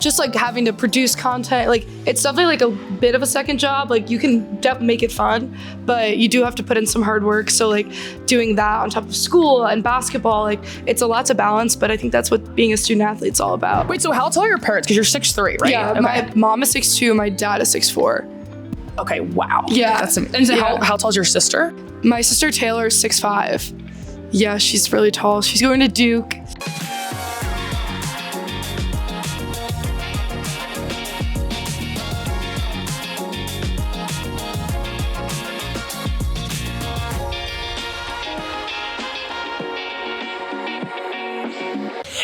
Just like having to produce content, like it's definitely like a bit of a second job. Like you can make it fun, but you do have to put in some hard work. So like doing that on top of school and basketball, like it's a lot to balance, but I think that's what being a student athlete is all about. Wait, so how tall are your parents? Because you're 6'3", right? Yeah, okay. My mom is 6'2", my dad is 6'4". Okay, wow. Yeah. And so how tall is your sister? My sister Taylor is 6'5". Yeah, she's really tall. She's going to Duke.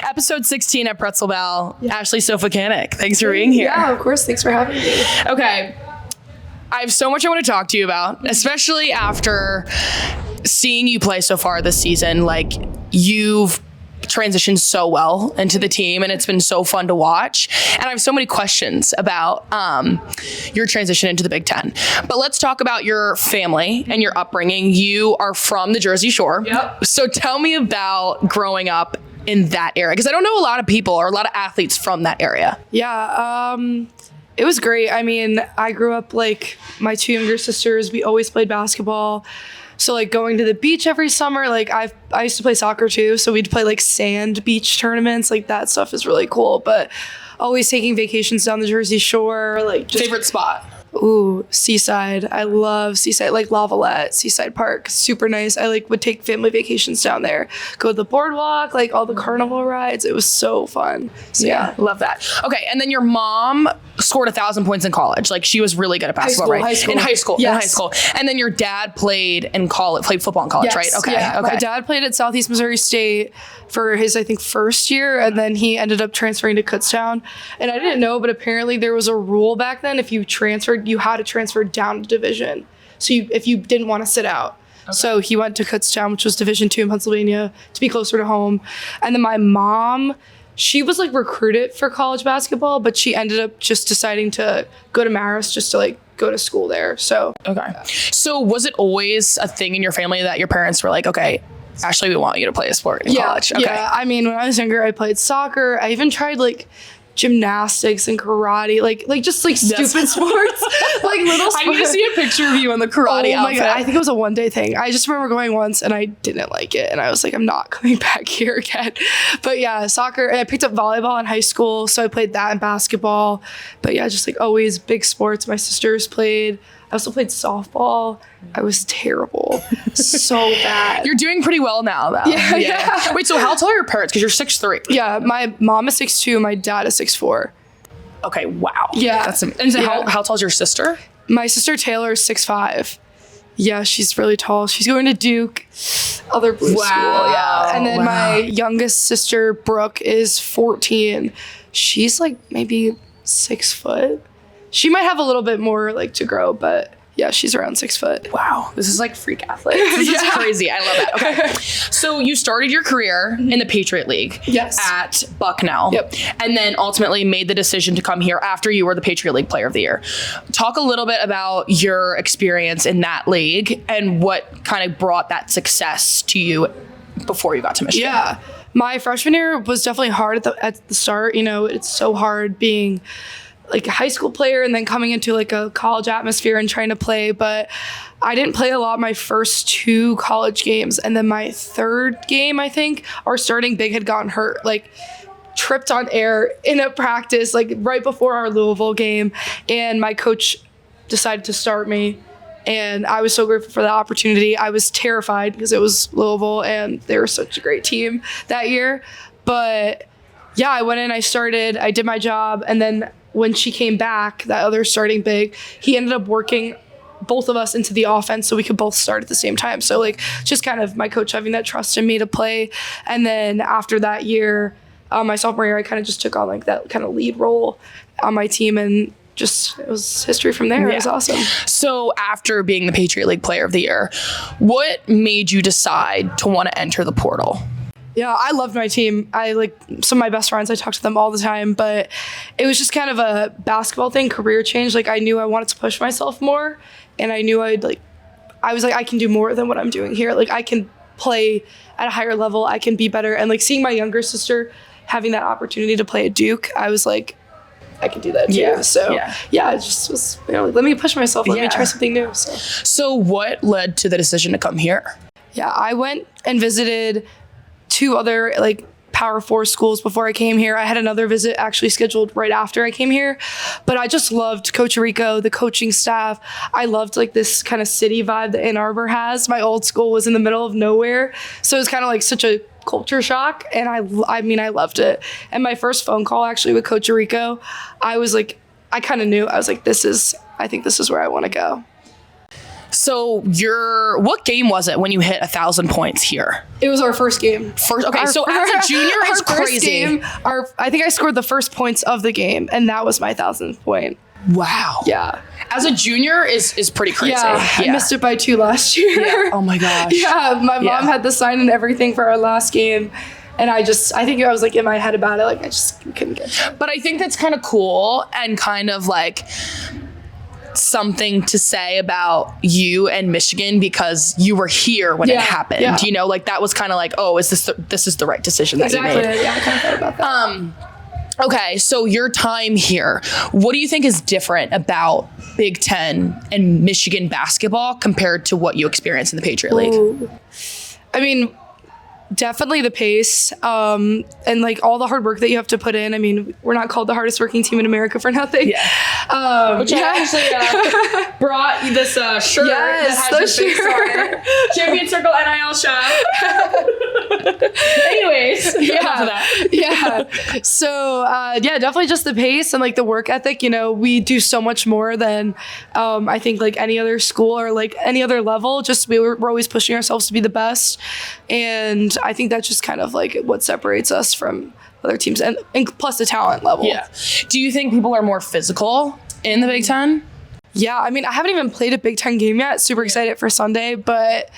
Episode 16 at Pretzel Bell. Yeah. Ashley Sofilkanich, thanks for being here. Yeah, of course. Thanks for having me. Okay. I have so much I want to talk to you about, especially after seeing you play so far this season. Like, you've transitioned so well into the team, and it's been so fun to watch. And I have so many questions about your transition into the Big Ten. But let's talk about your family and your upbringing. You are from the Jersey Shore. Yep. So tell me about growing up in that area, because I don't know a lot of people or a lot of athletes from that area. Yeah, it was great. I mean, I grew up like my two younger sisters. We always played basketball. So like going to the beach every summer, like I used to play soccer too. So we'd play like sand beach tournaments. Like that stuff is really cool. But always taking vacations down the Jersey Shore. Like just, favorite spot? Ooh, Seaside. I love Seaside, like Lavalette, Seaside Park. Super nice. I like would take family vacations down there. Go to the boardwalk, like all the carnival rides. It was so fun. So yeah. Love that. Okay, and then your mom scored 1,000 points in college. Like she was really good at basketball, right? High school. In high school. Yes. In high school. And then your dad played football in college, yes. right? Okay. Yeah. Okay. My dad played at Southeast Missouri State for his, I think, first year, and then he ended up transferring to Kutztown. And I didn't know, but apparently there was a rule back then. If you transferred, you had to transfer down to division. So if you didn't want to sit out. Okay. So he went to Kutztown, which was Division II in Pennsylvania, to be closer to home. And then my mom, she was like recruited for college basketball, but she ended up just deciding to go to Marist just to like go to school there. So okay. So was it always a thing in your family that your parents were like, okay, Ashley, we want you to play a sport in college? Okay. Yeah, I mean, when I was younger, I played soccer. I even tried like gymnastics and karate, like just like stupid sports, like little sports. I need to see a picture of you in the karate outfit. My God. I think it was a one-day thing. I just remember going once and I didn't like it, and I was like, I'm not coming back here again. But yeah, soccer. And I picked up volleyball in high school, so I played that and basketball. But yeah, just like always big sports. My sisters played. I also played softball. I was terrible. So bad. You're doing pretty well now, though. Yeah. Wait, so how tall are your parents? Because you're 6'3". Yeah, my mom is 6'2", my dad is 6'4". Okay, wow. Yeah. And so how tall is your sister? My sister Taylor is 6'5". Yeah, she's really tall. She's going to Duke, other blue school. Yeah. And then my youngest sister, Brooke, is 14. She's like maybe 6 foot. She might have a little bit more like to grow, but yeah, she's around 6 foot. Wow. This is like freak athlete. This is crazy. I love it. Okay. So you started your career in the Patriot League at Bucknell. Yep. And then ultimately made the decision to come here after you were the Patriot League Player of the Year. Talk a little bit about your experience in that league and what kind of brought that success to you before you got to Michigan. Yeah. My freshman year was definitely hard at the start. You know, it's so hard being like a high school player and then coming into like a college atmosphere and trying to play. But I didn't play a lot my first 2 college games. And then my third game, I think, our starting big had gotten hurt, like tripped on air in a practice, like right before our Louisville game. And my coach decided to start me. And I was so grateful for that opportunity. I was terrified because it was Louisville and they were such a great team that year. But yeah, I went in, I did my job. And then when she came back, that other starting big, he ended up working both of us into the offense so we could both start at the same time. So like just kind of my coach having that trust in me to play. And then after that year, my sophomore year, I kind of just took on like that kind of lead role on my team, and just it was history from there. It was awesome. So after being the Patriot League Player of the Year, what made you decide to want to enter the portal? Yeah, I loved my team. I like some of my best friends. I talk to them all the time, but it was just kind of a basketball thing, career change. Like I knew I wanted to push myself more, and I knew I was like, I can do more than what I'm doing here. Like I can play at a higher level. I can be better. And like seeing my younger sister having that opportunity to play at Duke, I was like, I could do that too. Yeah. So Yeah. it just was, let me push myself. Let me try something new. So what led to the decision to come here? Yeah, I went and visited 2 other like Power 4 schools before I came here. I had another visit actually scheduled right after I came here, but I just loved Coach Rico, the coaching staff. I loved like this kind of city vibe that Ann Arbor has. My old school was in the middle of nowhere, so it was kind of like such a culture shock, and I loved it. And my first phone call actually with Coach Rico, I was like, I kind of knew. I was like, I think this is where I want to go. So what game was it when you hit 1,000 points here? It was our first game. Okay, so as a junior, it's crazy. Game, I think I scored the first points of the game, and that was my 1,000th point. Wow. Yeah. As a junior is pretty crazy. Yeah, I missed it by 2 last year. Yeah. Oh my gosh. Yeah, my mom had the sign and everything for our last game. And I think I was like in my head about it. Like I just couldn't get it. But I think that's kind of cool and kind of like something to say about you and Michigan because you were here when it happened. Yeah. You know, like that was kind of like, oh, this is the right decision that you made. Yeah, I kind of thought about that. Okay, so your time here, what do you think is different about Big Ten and Michigan basketball compared to what you experienced in the Patriot League? Ooh. I mean, definitely the pace and like all the hard work that you have to put in. I mean, we're not called the hardest working team in America for nothing. Yeah. Which I actually brought this shirt that has your face on it. Champion Circle NIL shop. Anyways, yeah. So definitely just the pace and like the work ethic. You know, we do so much more than I think like any other school or like any other level. Just we're always pushing ourselves to be the best, and I think that's just kind of like what separates us from other teams, and plus the talent level. Yeah. Do you think people are more physical in the Big Ten? Yeah, I mean, I haven't even played a Big Ten game yet. Super excited for Sunday, but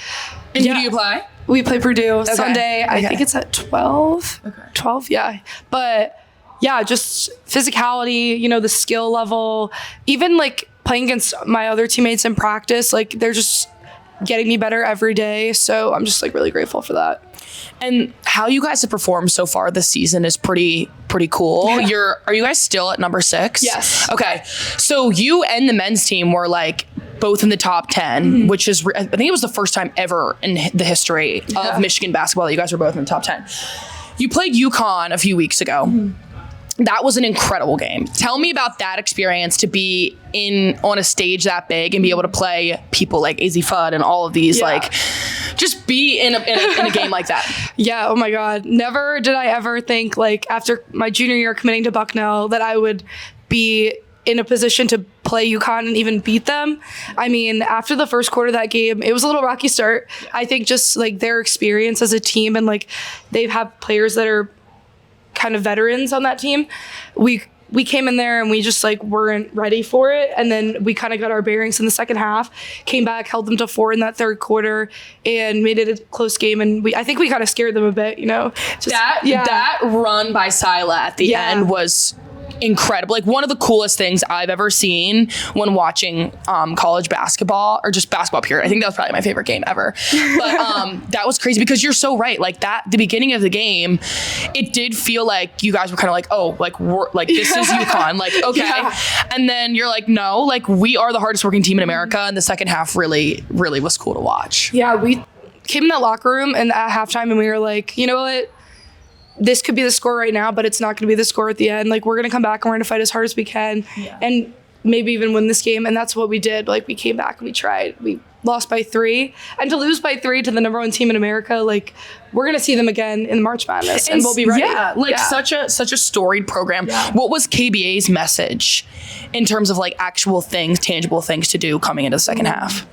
and who do you play? We play Purdue Sunday. I think it's at 12. Okay. 12, yeah. But yeah, just physicality, you know, the skill level, even like playing against my other teammates in practice, like they're just getting me better every day. So I'm just like really grateful for that. And how you guys have performed so far this season is pretty cool. Yeah. Are you guys still at number 6? Yes. Okay. So you and the men's team were like both in the top 10, which is, I think it was the first time ever in the history of Michigan basketball that you guys were both in the top 10. You played UConn a few weeks ago. That was an incredible game. Tell me about that experience to be on a stage that big and be able to play people like AZ Fudd and all of these, like just be in a game like that. Yeah. Oh my God. Never did I ever think like after my junior year committing to Bucknell that I would be in a position to play UConn and even beat them. I mean, after the first quarter of that game, it was a little rocky start. I think just like their experience as a team and like they've had players that are kind of veterans on that team. We came in there and we just like weren't ready for it. And then we kind of got our bearings in the second half, came back, held them to 4 in that third quarter and made it a close game. And I think we kind of scared them a bit, you know. Just, that run by Sila at the end was incredible. Like one of the coolest things I've ever seen when watching college basketball or just basketball period. I think that was probably my favorite game ever. But that was crazy because you're so right. Like the beginning of the game, it did feel like you guys were kind of like, oh, like we're like this is UConn. Like, okay. And then you're like, no, like we are the hardest working team in America. And the second half really, really was cool to watch. Yeah, we came in that locker room and at halftime and we were like, you know what? This could be the score right now, but it's not going to be the score at the end. Like, we're going to come back and we're going to fight as hard as we can and maybe even win this game. And that's what we did. Like, we came back and we tried. We lost by 3. And to lose by 3 to the number 1 team in America, like, we're going to see them again in March Madness and we'll be ready. Yeah, such a storied program. Yeah. What was KBA's message in terms of, like, actual things, tangible things to do coming into the second half?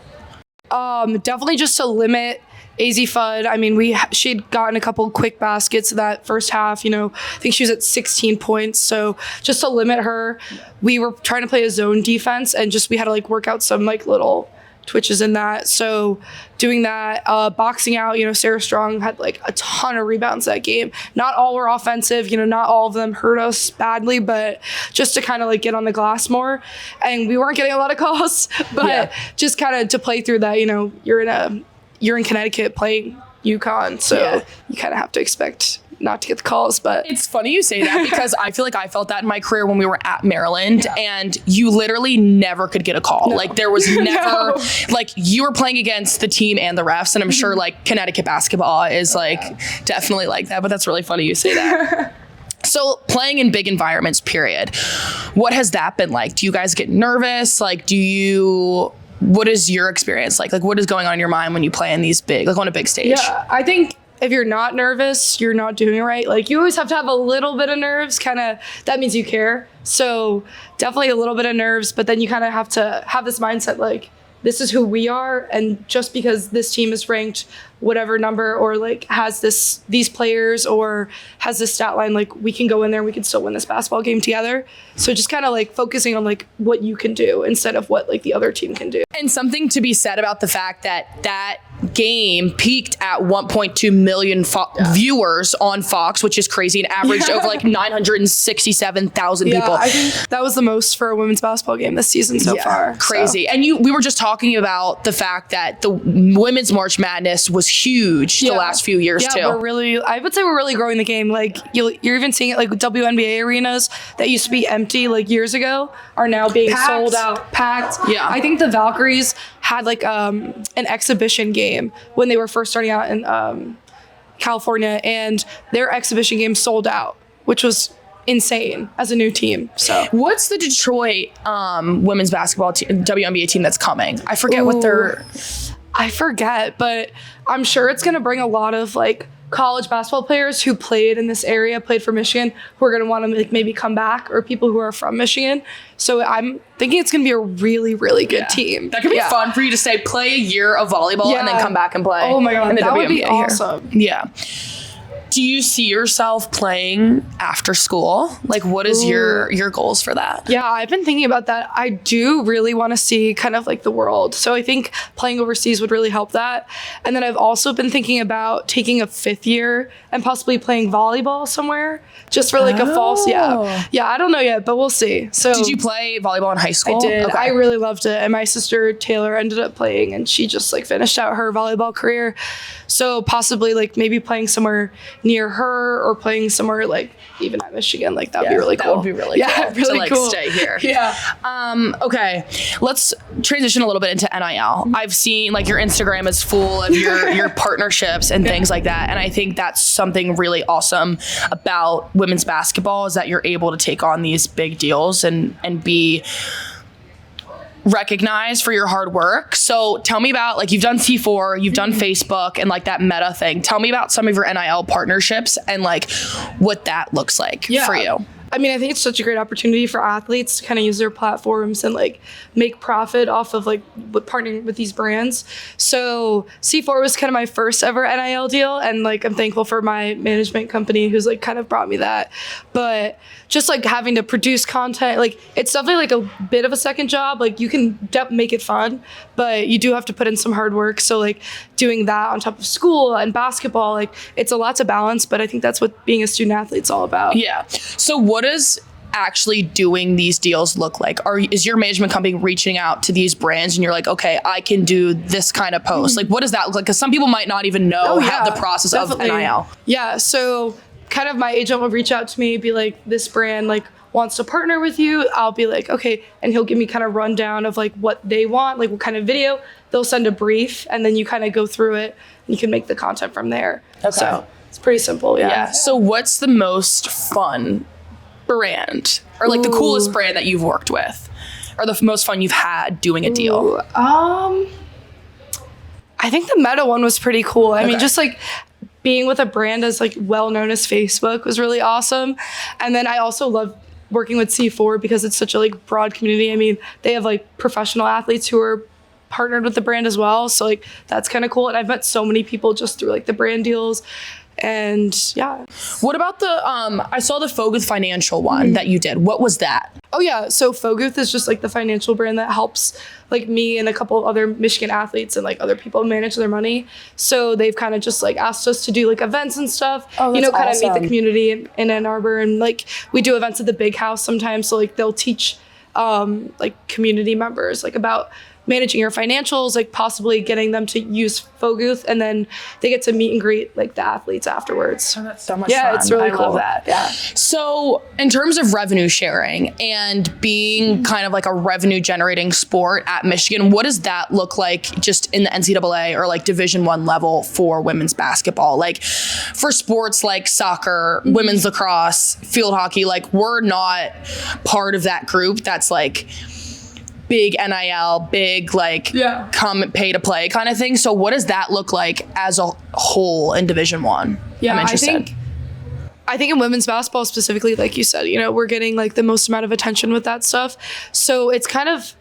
Definitely just to limit AZ Fudd. I mean, she'd gotten a couple quick baskets that first half, you know, I think she was at 16 points. So just to limit her, we were trying to play a zone defense and just, we had to like work out some like little twitches in that. So doing that, boxing out, you know, Sarah Strong had like a ton of rebounds that game. Not all were offensive, you know, not all of them hurt us badly, but just to kind of like get on the glass more. And we weren't getting a lot of calls, but just kind of to play through that, you know, you're in Connecticut playing UConn, so you kind of have to expect not to get the calls, but it's funny you say that because I feel like I felt that in my career when we were at Maryland, and you literally never could get a call. No. Like there was never like you were playing against the team and the refs, and I'm sure like Connecticut basketball is like definitely like that, but that's really funny you say that. So playing in big environments, period. What has that been like? Do you guys get nervous? Like, what is your experience like? Like, what is going on in your mind when you play in these big, like on a big stage? Yeah, I think if you're not nervous, you're not doing it right. Like you always have to have a little bit of nerves, that means you care. So definitely a little bit of nerves, but then you kind of have to have this mindset like, this is who we are, and just because this team is ranked whatever number or like has these players or has this stat line, like we can go in there and we can still win this basketball game together. So just kind of like focusing on like what you can do instead of what like the other team can do. And something to be said about the fact that game peaked at 1.2 million viewers on Fox, which is crazy, and averaged over like 967,000 people. I think that was the most for a women's basketball game this season so far. Crazy. So. And we were just talking about the fact that the women's March Madness was huge the last few years too. I would say we're really growing the game. Like you're even seeing it like WNBA arenas that used to be empty like years ago are now being sold out, packed. Yeah. I think the Valkyries had like an exhibition game when they were first starting out in California, and their exhibition game sold out, which was insane as a new team. So what's the Detroit women's basketball WNBA team that's coming? I forget what they're... I forget, but I'm sure it's going to bring a lot of like college basketball players who played in this area, played for Michigan, who are going to want to like maybe come back, or people who are from Michigan. So I'm thinking it's going to be a really, really good team. That could be fun for you to say, play a year of volleyball and then come back and play. Oh my God, that would be awesome. Yeah. Do you see yourself playing after school? Like, what is your goals for that? Yeah, I've been thinking about that. I do really want to see kind of like the world. So I think playing overseas would really help that. And then I've also been thinking about taking a 5th year and possibly playing volleyball somewhere just for like a false. Yeah, I don't know yet, but we'll see. So did you play volleyball in high school? I did. Okay. I really loved it. And my sister Taylor ended up playing, and she just like finished out her volleyball career. So possibly like maybe playing somewhere near her, or playing somewhere like even at Michigan, like that'd be really cool. That would be really cool. Really to like cool. Stay here. Yeah. Okay. Let's transition a little bit into NIL. I've seen like your Instagram is full of your partnerships and things like that. And I think that's something really awesome about women's basketball, is that you're able to take on these big deals and be recognized for your hard work. So tell me about, like, you've done C4, you've done Facebook and like that Meta thing. Tell me about some of your NIL partnerships and like what that looks like for you. I mean, I think it's such a great opportunity for athletes to kind of use their platforms and like make profit off of like partnering with these brands. So C4 was kind of my first ever NIL deal, and like I'm thankful for my management company who's like kind of brought me that. But just like having to produce content, like it's definitely like a bit of a second job. Like you can make it fun, but you do have to put in some hard work. So like doing that on top of school and basketball, like it's a lot to balance, but I think that's what being a student athlete's all about. Yeah. So what does actually doing these deals look like? Is your management company reaching out to these brands and you're like, okay, I can do this kind of post? Like, what does that look like? Because some people might not even know how the process of NIL. Yeah. So kind of my agent will reach out to me, be like, this brand like wants to partner with you. I'll be like, okay. And he'll give me kind of rundown of like what they want, like what kind of video. They'll send a brief, and then you kind of go through it and you can make the content from there. Okay. So it's pretty simple. Yeah. So what's the most fun brand, or like the coolest brand that you've worked with, or the most fun you've had doing a deal? I think the Meta one was pretty cool. I mean, just like being with a brand as like well known as Facebook was really awesome. And then I also love working with C4 because it's such a like broad community. I mean, they have like professional athletes who are partnered with the brand as well, so like that's kind of cool. And I've met so many people just through like the brand deals. And yeah. What about the I saw the Foguth financial one that you did. What was that? Oh yeah, so Foguth is just like the financial brand that helps like me and a couple of other Michigan athletes and like other people manage their money. So they've kind of just like asked us to do like events and stuff, kind of meet the community in Ann Arbor, and like we do events at the Big House sometimes. So like they'll teach like community members like about managing your financials, like possibly getting them to use Foguth, and then they get to meet and greet like the athletes afterwards. Oh, that's so much yeah, fun. It's really cool. Love that. Yeah. So in terms of revenue sharing and being kind of like a revenue generating sport at Michigan, what does that look like just in the NCAA or like Division I level for women's basketball? Like for sports like soccer, women's lacrosse, field hockey, like we're not part of that group that's like big NIL, big like come pay to play kind of thing. So what does that look like as a whole in Division I? Yeah, I'm interested. I think in women's basketball specifically, like you said, you know, we're getting like the most amount of attention with that stuff. So it's kind of,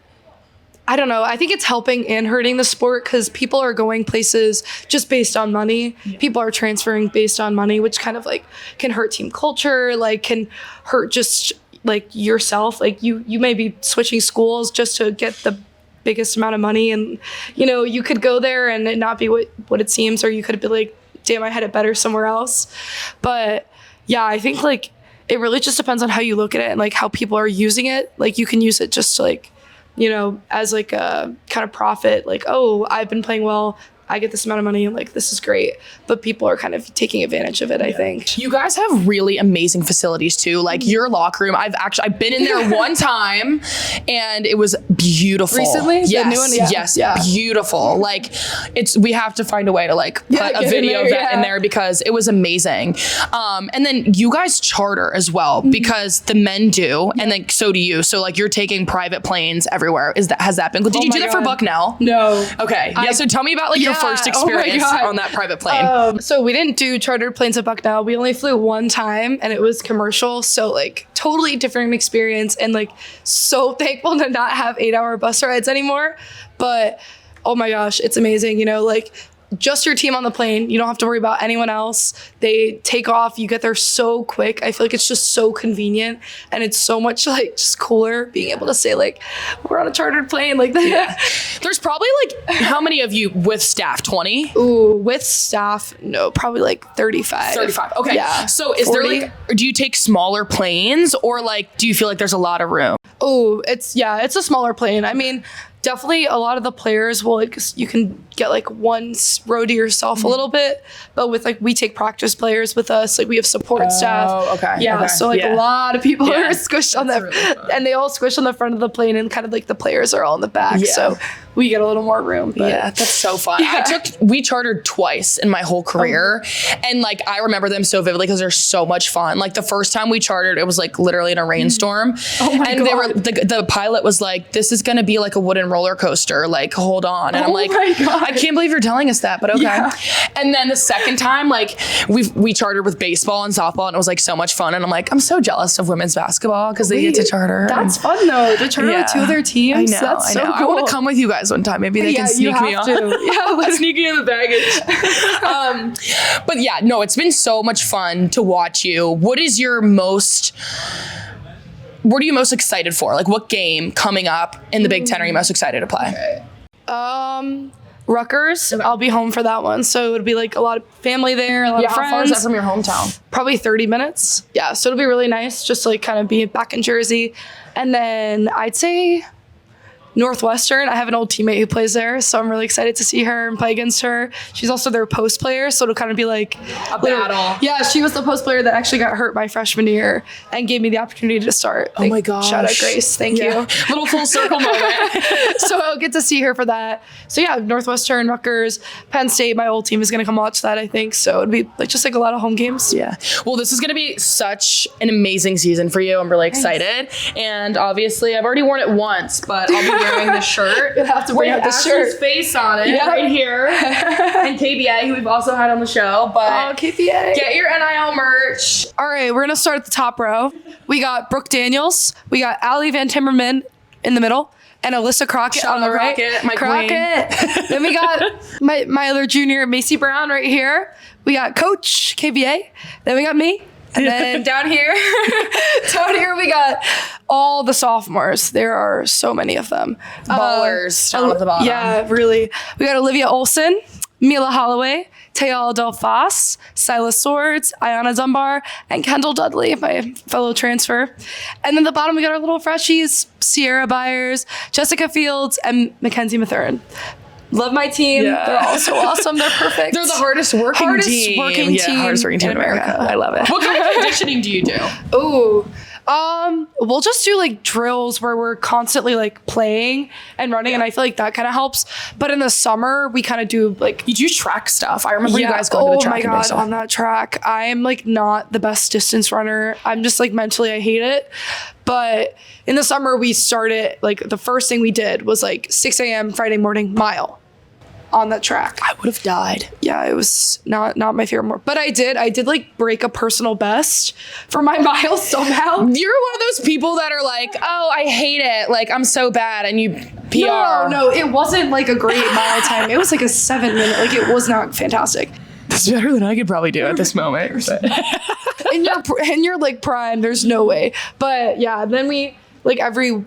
I don't know, I think it's helping and hurting the sport because people are going places just based on money. Yeah. People are transferring based on money, which kind of like can hurt team culture, like can hurt just like yourself. Like you may be switching schools just to get the biggest amount of money, and you know, you could go there and it not be what it seems, or you could be like, damn, I had it better somewhere else. But yeah, I think like it really just depends on how you look at it and like how people are using it. Like you can use it just to like, you know, as like a kind of profit, like, oh, I've been playing well, I get this amount of money, and like this is great. But people are kind of taking advantage of it, I think. You guys have really amazing facilities too. Like your locker room, I've been in there one time and it was beautiful. Recently? Yes. The new one? Yeah. Yes. Yeah. Beautiful. Like we have to find a way to like put a video of that in there because it was amazing. And then you guys charter as well because the men do, and then so do you. So like you're taking private planes everywhere. Has that been? Did you do that for Bucknell? No. Okay. Yeah. So tell me about like your first experience on that private plane. So we didn't do chartered planes at Bucknell. We only flew one time and it was commercial. So like totally different experience, and like so thankful to not have 8-hour bus rides anymore. But oh my gosh, it's amazing. You know, like just your team on the plane. You don't have to worry about anyone else. They take off. You get there so quick. I feel like it's just so convenient, and it's so much like just cooler being able to say like we're on a chartered plane like that. Yeah. There's probably like how many of you with staff? 20? Ooh, with staff, no, probably like 35. 35. Okay. Yeah. So is 40? there like, do you take smaller planes, or like do you feel like there's a lot of room? Oh, it's a smaller plane. I mean, definitely a lot of the players will like, you can get like one row to yourself a little bit, but with like, we take practice players with us, like we have support staff. Oh, okay. Yeah. Okay. So like a lot of people are squished on really and they all squish on the front of the plane, and kind of like the players are all in the back. Yeah. So we get a little more room. But yeah, that's so fun. Yeah. We chartered twice in my whole career. And like, I remember them so vividly because they're so much fun. Like the first time we chartered, it was like literally in a rainstorm. Oh my and God. The pilot was like, this is going to be like a wooden roller coaster. Like, hold on. And I'm like, I can't believe you're telling us that, but okay. Yeah. And then the second time, like we chartered with baseball and softball, and it was like so much fun. And I'm like, I'm so jealous of women's basketball because they get to charter. That's fun though, to charter with two of their teams. I know, that's so cool. I want to come with you guys one time. Maybe they can sneak me on. Yeah, let's sneak you in the baggage. But yeah, no, it's been so much fun to watch you. What are you most excited for? Like what game coming up in the Big Ten are you most excited to play? Okay. Rutgers. Okay. I'll be home for that one. So it'll be like a lot of family there, a lot of friends. How far is that from your hometown? Probably 30 minutes. Yeah. So it'll be really nice just to like kind of be back in Jersey. And then I'd say Northwestern. I have an old teammate who plays there, so I'm really excited to see her and play against her. She's also their post player, so it'll kind of be like a battle. Yeah, she was the post player that actually got hurt my freshman year and gave me the opportunity to start. Oh my gosh. Shout out Grace. Thank you. Little full circle moment. So I'll get to see her for that. So yeah, Northwestern, Rutgers, Penn State, my old team is going to come watch that, I think. So it'd be like just like a lot of home games. Yeah. Well, this is going to be such an amazing season for you. I'm really excited. And obviously, I've already worn it once, but I'll be wearing this shirt. You'll have to bring out the shirt. Face on it right here. And KBA, who we've also had on the show. But KBA. Get your NIL merch. All right, we're going to start at the top row. We got Brooke Daniels. We got Allie Van Timmerman in the middle. And Alyssa Crockett on the right. Crockett. Then we got my other junior, Macy Brown, right here. We got Coach KBA. Then we got me. And then down here we got all the sophomores. There are so many of them. Ballers down at the bottom. Yeah, really. We got Olivia Olson, Mila Holloway, Tayala Delfas, Silas Swords, Ayana Dunbar, and Kendall Dudley, my fellow transfer. And then the bottom, we got our little freshies, Sierra Byers, Jessica Fields, and Mackenzie Mathurin. Love my team. Yeah. They're all so awesome. They're perfect. They're the hardest working team. Hardest working team in America. I love it. What kind of conditioning do you do? Ooh. We'll just do like drills where we're constantly like playing and running, and I feel like that kind of helps. But in the summer, we kind of do like You do track stuff. I remember you guys going to the track. Oh my god, on that track, I am like not the best distance runner. I'm just like mentally, I hate it. But in the summer, we started like the first thing we did was like 6 a.m. Friday morning mile on that track. I would have died. Yeah, it was not my favorite more. But I did like break a personal best for my mile somehow. You're one of those people that are like, oh, I hate it. Like, I'm so bad. And you PR. No, it wasn't like a great mile time. It was like a 7 minute. Like, it was not fantastic. That's better than I could probably do at this moment. in your like prime, there's no way. But yeah, then we like every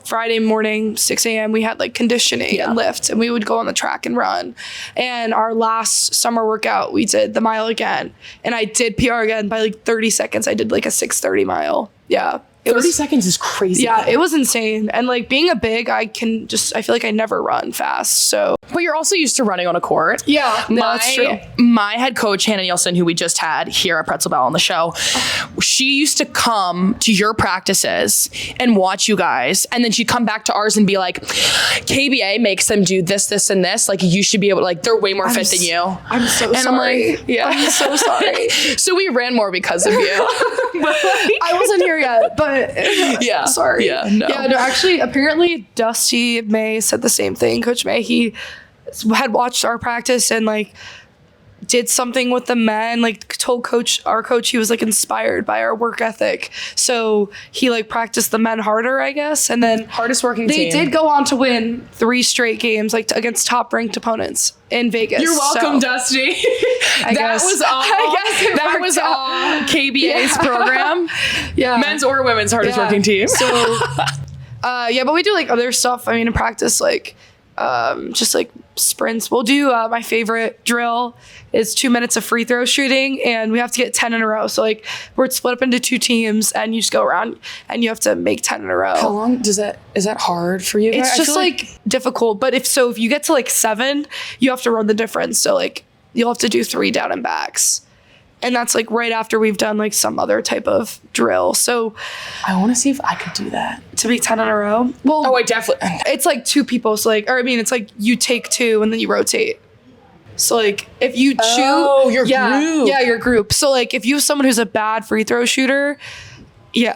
Friday morning, 6 a.m., we had like conditioning and lifts, and we would go on the track and run. And our last summer workout, we did the mile again. And I did PR again by like 30 seconds. I did like a 6:30 mile. Yeah. 30 seconds is crazy. Yeah, it was insane. And like being a big, I feel like I never run fast. So. But you're also used to running on a court. Yeah, that's true. My head coach, Hannah Nielsen, who we just had here at Pretzel Bell on the show, she used to come to your practices and watch you guys. And then she'd come back to ours and be like, KBA makes them do this, this, and this. Like, you should be able to, like, they're way more fit than you. I'm so sorry. I'm like, yeah. I'm so sorry. So we ran more because of you. I wasn't here yet, but yeah. Sorry. Yeah, no. Yeah, no, actually, apparently Dusty May said the same thing. Coach May, he had watched our practice and like did something with the men, like told our coach he was like inspired by our work ethic. So he like practiced the men harder, I guess. And then hardest working they team. did go on to win 3 straight games, like against top ranked opponents in Vegas. You're welcome, Dusty. That was all KBA's program. Yeah. Men's or women's hardest working team. So yeah, but we do like other stuff. I mean, in practice, like just like sprints. We'll do my favorite drill is 2 minutes of free throw shooting, and we have to get 10 in a row. So like we're split up into 2 teams, and you just go around and you have to make 10 in a row. How long is that hard for you? It's just like difficult. But if you get to like 7, you have to run the difference. So like you'll have to do 3 down and backs. And that's like right after we've done like some other type of drill. So I want to see if I could do that. To make 10 in a row. Well, I definitely. It's like 2 people. So like, or I mean, it's like you take 2 and then you rotate. So like if you shoot, your group. Yeah, your group. So like if you have someone who's a bad free throw shooter, yeah.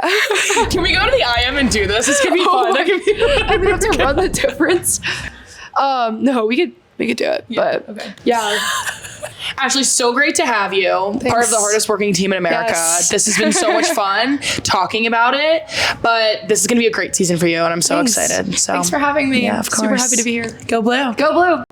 Can we go to the IM and do this? This could be fun. We have to run the difference. No, we could do it. Yeah, but okay. Yeah. Ashley, so great to have you. Thanks. Part of the hardest working team in America. Yes. This has been so much fun talking about it, but this is going to be a great season for you, and I'm so excited. So Thanks for having me. Yeah, of course. Super happy to be here. Go Blue. Go Blue.